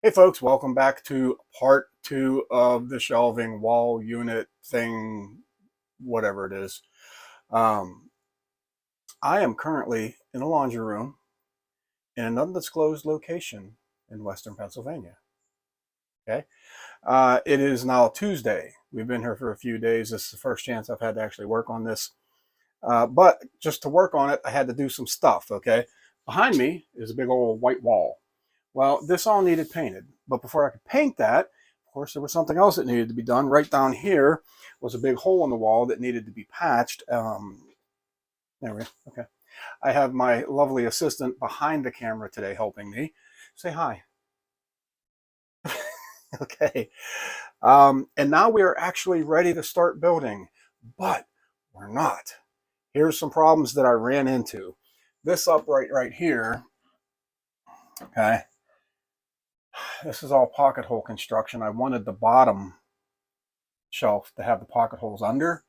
Hey folks, welcome back to part two of the shelving wall unit thing, whatever it is. Um, I am currently in a laundry room in an undisclosed location in Western Pennsylvania. Okay. It is now Tuesday. We've been here for a few days. This is the first chance I've had to actually work on this. But just to work on it, I had to do some stuff. Okay. Behind me is a big old white wall. Well, this all needed painted, but before I could paint that, of course, there was something else that needed to be done. Right down here was a big hole in the wall that needed to be patched. There we go. Okay. I have my lovely assistant behind the camera today helping me. Say hi. Okay. And now we are actually ready to start building, but we're not. Here's some problems that I ran into. This upright right here, okay, this is all pocket hole construction. I wanted the bottom shelf to have the pocket holes under.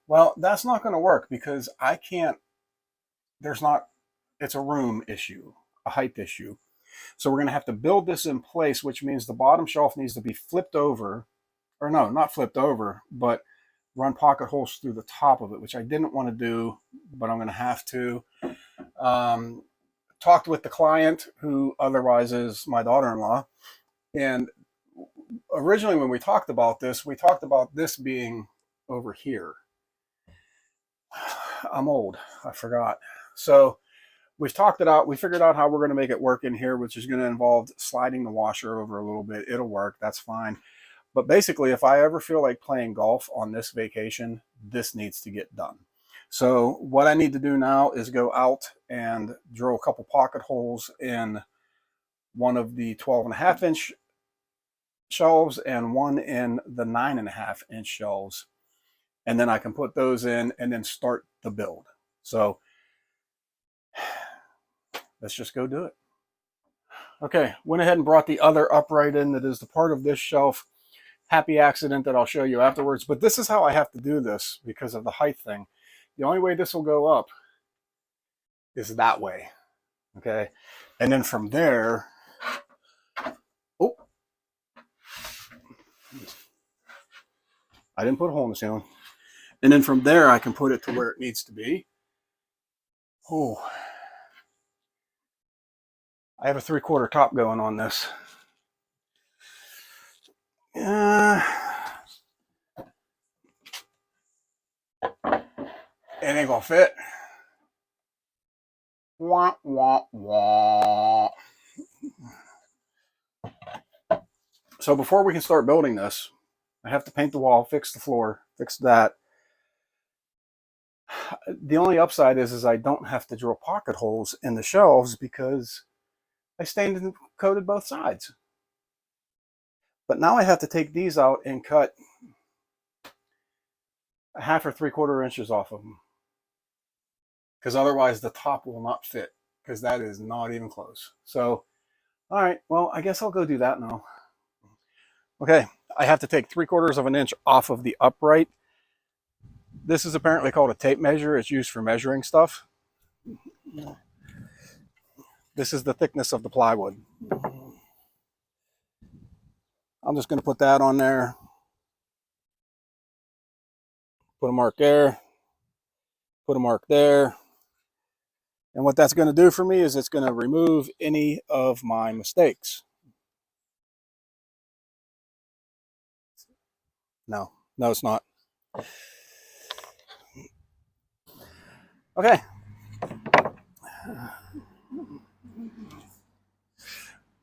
Well, that's not going to work because I can't, there's not, it's a room issue, a height issue. So we're going to have to build this in place, which means the bottom shelf needs to be flipped over, or no, not flipped over, but run pocket holes through the top of it, which I didn't want to do, but I'm going to have to. Talked with the client, who otherwise is my daughter-in-law, and originally when we talked about this being over here. I'm old. I forgot. So we've talked it out. We figured out how we're going to make it work in here, which is going to involve sliding the washer over a little bit. It'll work. That's fine. But basically, if I ever feel like playing golf on this vacation, this needs to get done. So what I need to do now is go out and drill a couple pocket holes in one of the 12.5-inch shelves and one in the 9.5-inch shelves. And then I can put those in and then start the build. So let's just go do it. Okay, went ahead and brought the other upright in that is the part of this shelf. Happy accident that I'll show you afterwards. But this is how I have to do this because of the height thing. The only way this will go up is that way. Okay, and then from there, oh, I didn't put a hole in the ceiling. And then from there, I can put it to where it needs to be. Oh, I have a 3/4 top going on this. It ain't gonna fit. Wah, wah, wah. So before we can start building this, I have to paint the wall, fix the floor, fix that. The only upside is I don't have to drill pocket holes in the shelves because I stained and coated both sides. But now I have to take these out and cut 1/2 or 3/4 inches off of them, because otherwise the top will not fit, because that is not even close. So, all right, well, I guess I'll go do that now. Okay, I have to take 3/4 of an inch off of the upright. This is apparently called a tape measure. It's used for measuring stuff. This is the thickness of the plywood. I'm just going to put that on there. Put a mark there. Put a mark there. And what that's going to do for me is it's going to remove any of my mistakes. No, it's not. Okay.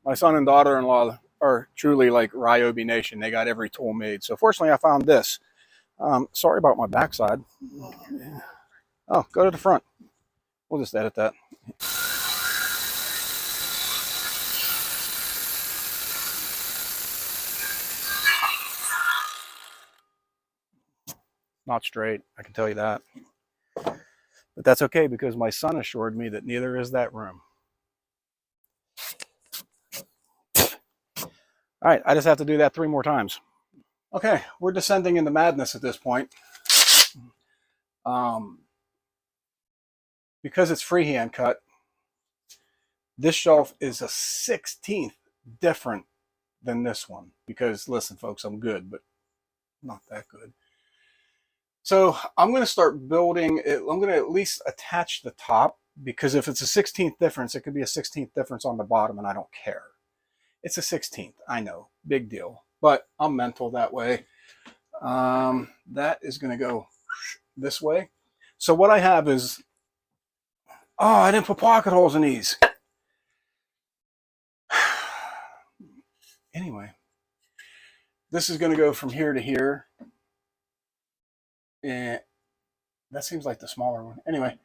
My son and daughter-in-law are truly like Ryobi Nation. They got every tool made. So fortunately, I found this. Sorry about my backside. Oh, go to the front. We'll just edit that. Not straight, I can tell you that. But that's okay because my son assured me that neither is that room. All right, I just have to do that 3 more times. Okay, we're descending into madness at this point. Because it's freehand cut, this shelf is a 1/16 different than this one. Because listen, folks, I'm good, but not that good. So I'm going to start building it. I'm going to at least attach the top, because if it's a 16th difference, it could be a 16th difference on the bottom, and I don't care. It's a 16th. I know. Big deal. But I'm mental that way. That is going to go this way. So what I have is, oh, I didn't put pocket holes in these. Anyway, this is going to go from here to here. And that seems like the smaller one. Anyway,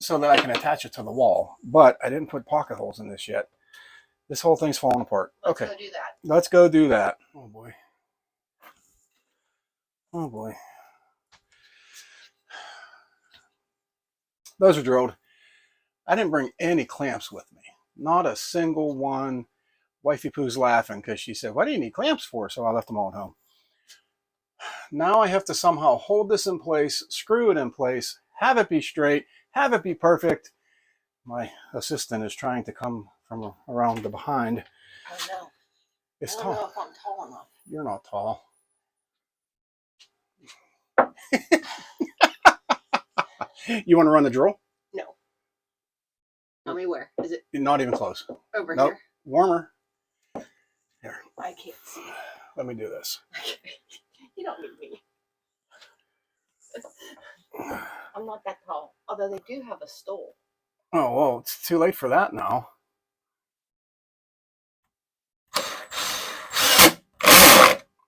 so that I can attach it to the wall. But I didn't put pocket holes in this yet. This whole thing's falling apart. Let's okay. Go do that. Let's go do that. Oh boy. Oh boy. Those are drilled. I didn't bring any clamps with me. Not a single one. Wifey Poo's laughing because she said, what do you need clamps for? So I left them all at home. Now I have to somehow hold this in place, screw it in place, have it be straight, have it be perfect. My assistant is trying to come from around the behind. Oh no. It's I don't know if I'm tall enough. You're not tall. You want to run the drill? No. Tell me where. Is it? Not even close. Over here? Warmer. Here. I can't see. Let me do this. You don't need me. I'm not that tall. Although they do have a stool. Oh, well, it's too late for that now.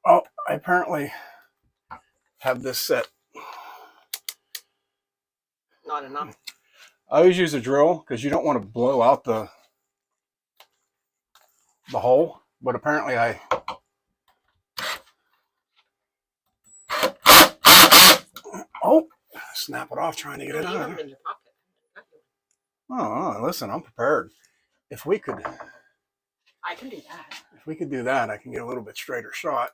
Oh, I apparently have this set. Not enough. I always use a drill because you don't want to blow out the hole, but apparently I snap it off trying to get it out of there. In your pocket. Oh, listen, I'm prepared. If we could, I can do that. If we could do that, I can get a little bit straighter shot.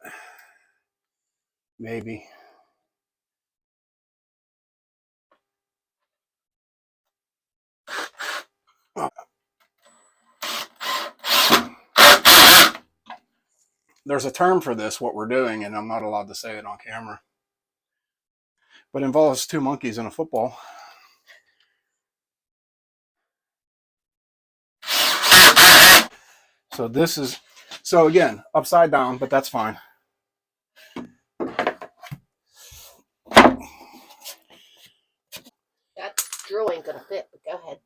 Maybe. There's a term for this, what we're doing, and I'm not allowed to say it on camera. But it involves two monkeys in a football. So this is, so again, upside down, but that's fine. That drill ain't gonna fit, but go ahead.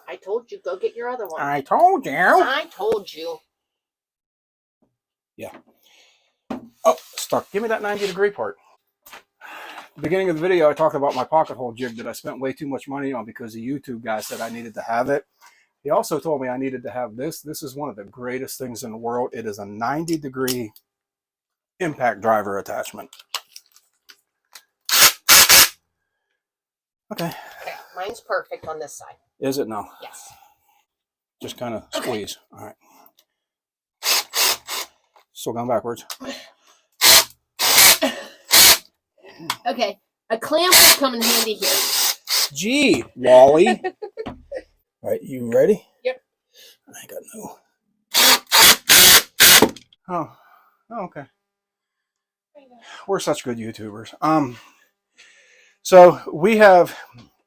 I told you, go get your other one. I told you. I told you. Yeah. Oh, stuck. Give me that 90-degree part. The beginning of the video, I talked about my pocket hole jig that I spent way too much money on because the YouTube guy said I needed to have it. He also told me I needed to have this. This is one of the greatest things in the world. It is a 90-degree impact driver attachment. Okay. Okay, mine's perfect on this side. Is it now? Yes. Just kind of squeeze. All right. Still going backwards. Okay, a clamp will come in handy here. Gee, Wally. All right, you ready? Yep. I got no. Oh, okay. We're such good YouTubers. So we have,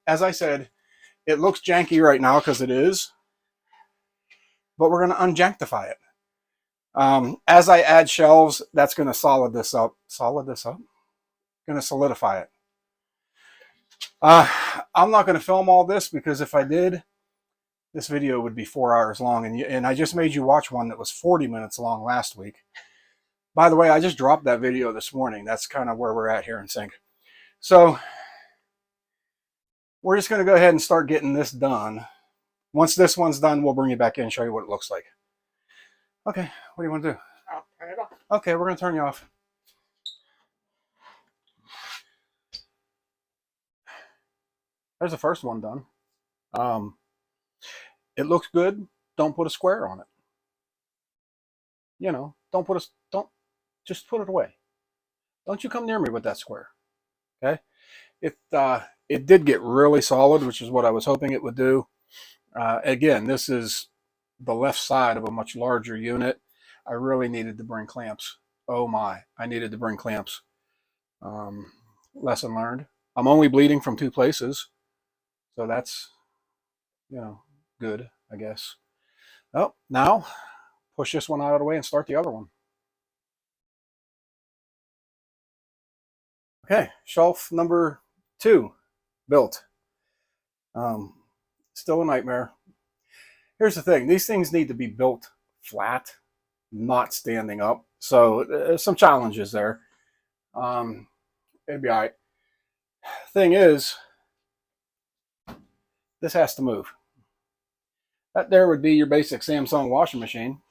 as I said, it looks janky right now because it is, but we're going to unjanktify it. As I add shelves, that's going to solid this up. Going to solidify it. I'm not going to film all this because if I did, this video would be 4 hours long, and I just made you watch one that was 40 minutes long last week. By the way, I just dropped that video this morning. That's kind of where we're at here in sync. So we're just going to go ahead and start getting this done. Once this one's done, we'll bring you back in and show you what it looks like. Okay, what do you want to do? I'll turn it off. Okay, we're going to turn you off. There's the first one done. It looks good. Don't put a square on it. You know, just put it away. Don't you come near me with that square. Okay? It did get really solid, which is what I was hoping it would do. Again, this is the left side of a much larger unit. I really needed to bring clamps. Oh my, I needed to bring clamps. Um, Lesson learned. I'm only bleeding from 2 places, so that's, good, I guess. Oh, now push this one out of the way and start the other one. Okay, shelf number 2 built. Um, Still a nightmare. Here's the thing: these things need to be built flat, not standing up. So there's some challenges there. It'd be all right. Thing is, this has to move. That there would be your basic Samsung washing machine,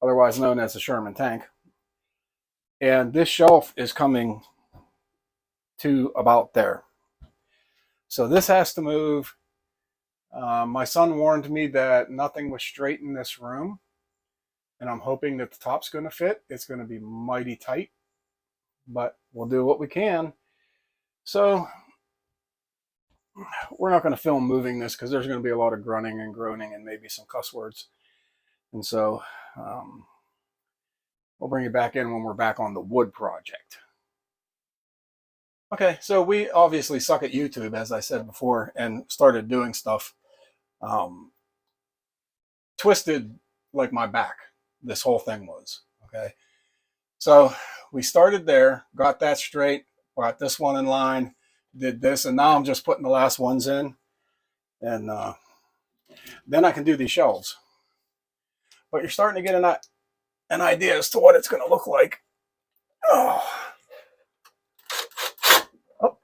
otherwise known as the Sherman tank. And this shelf is coming to about there. So this has to move. My son warned me that nothing was straight in this room, and I'm hoping that the top's going to fit. It's going to be mighty tight, but we'll do what we can. So we're not going to film moving this because there's going to be a lot of grunting and groaning and maybe some cuss words. And so we'll bring it back in when we're back on the wood project. Okay, so we obviously suck at YouTube, as I said before, and started doing stuff twisted like my back. This whole thing was, okay? So we started there, got that straight, brought this one in line, did this, and now I'm just putting the last ones in. And then I can do these shelves. But you're starting to get an idea as to what it's going to look like. Oh,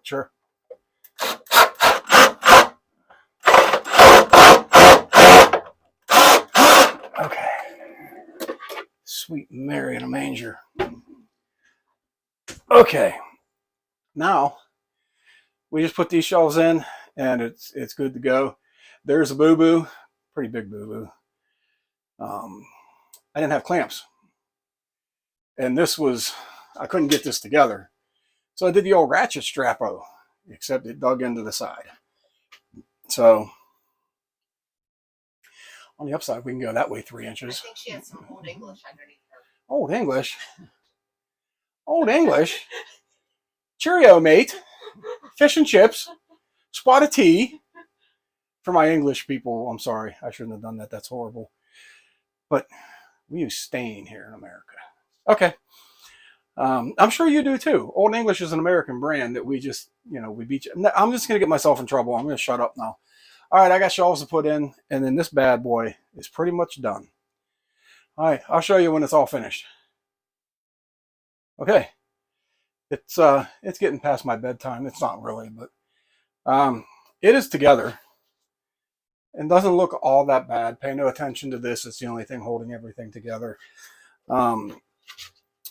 sure. Okay. Sweet Mary in a manger. Okay. Now we just put these shelves in, and it's good to go. There's a boo-boo, pretty big boo-boo. I didn't have clamps, and I couldn't get this together. So I did the old ratchet strap-o, except it dug into the side. So on the upside, we can go that way 3 inches. I think she had some Old English underneath her. Old English? Old English? Cheerio, mate. Fish and chips. Spot of tea. For my English people, I'm sorry. I shouldn't have done that. That's horrible. But we use stain here in America. Okay. I'm sure you do too. Old English is an American brand that we just, we beat you. I'm just going to get myself in trouble. I'm going to shut up now. All right, I got shelves to put in, and then this bad boy is pretty much done. All right, I'll show you when it's all finished. Okay. It's getting past my bedtime. It's not really, but it is together. It doesn't look all that bad. Pay no attention to this. It's the only thing holding everything together.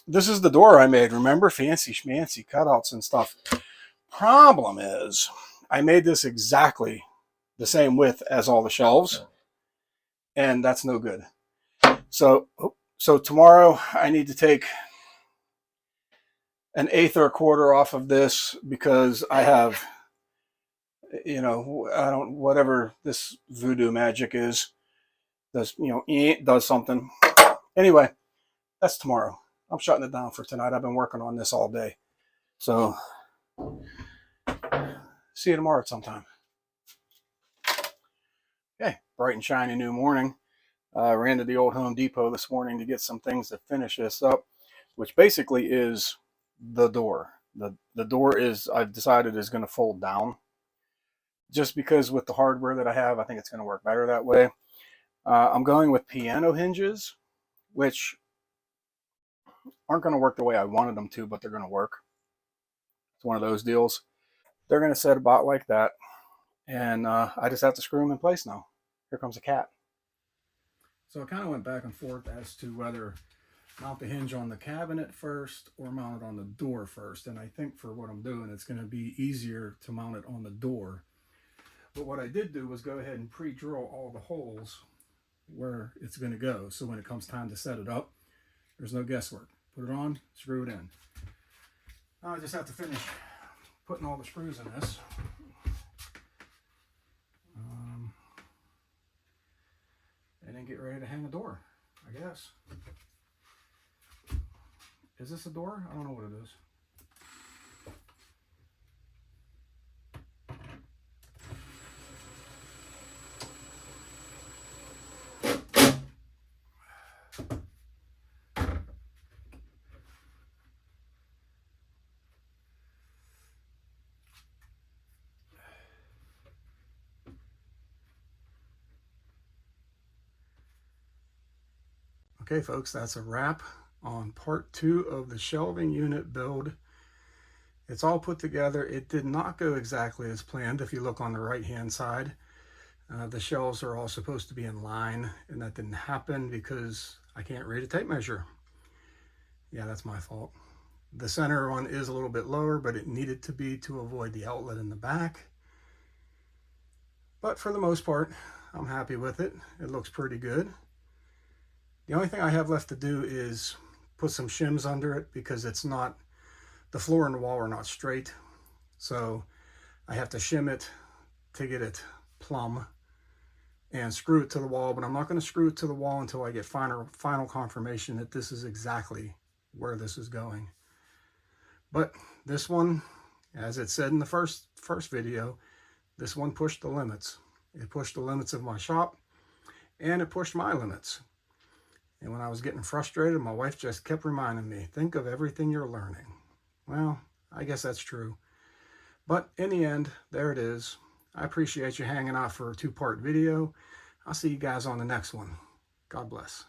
This is the door I made. Remember? Fancy schmancy cutouts and stuff. Problem is, I made this exactly the same width as all the shelves, and that's no good. So tomorrow I need to take an eighth or a quarter off of this because I have, whatever this voodoo magic is, does something. Anyway, that's tomorrow. I'm shutting it down for tonight. I've been working on this all day. So see you tomorrow at some time. Okay, bright and shiny new morning. Ran to the old Home Depot this morning to get some things to finish this up, which basically is the door. The door I've decided is going to fold down. Just because with the hardware that I have, I think it's going to work better that way. I'm going with piano hinges, which aren't going to work the way I wanted them to, but they're going to work. It's one of those deals. They're going to set about like that, and I just have to screw them in place now. Here comes a cat. So I kind of went back and forth as to whether mount the hinge on the cabinet first or mount it on the door first. And I think for what I'm doing, it's going to be easier to mount it on the door. But what I did do was go ahead and pre-drill all the holes where it's going to go. So when it comes time to set it up, there's no guesswork. Put it on, screw it in. Now I just have to finish putting all the screws in this. and get ready to hang a door, I guess. Is this a door? I don't know what it is. Okay, folks, that's a wrap on part 2 of the shelving unit build. It's all put together. It did not go exactly as planned. If you look on the right-hand side, the shelves are all supposed to be in line, and that didn't happen because I can't read a tape measure. Yeah, that's my fault. The center one is a little bit lower, but it needed to be to avoid the outlet in the back. But for the most part, I'm happy with it. It looks pretty good. The only thing I have left to do is put some shims under it because it's not, the floor and the wall are not straight. So I have to shim it to get it plumb and screw it to the wall, but I'm not going to screw it to the wall until I get final confirmation that this is exactly where this is going. But this one, as it said in the first video, this one pushed the limits. It pushed the limits of my shop, and it pushed my limits. And when I was getting frustrated, my wife just kept reminding me, think of everything you're learning. Well, I guess that's true. But in the end, there it is. I appreciate you hanging out for a 2-part video. I'll see you guys on the next one. God bless.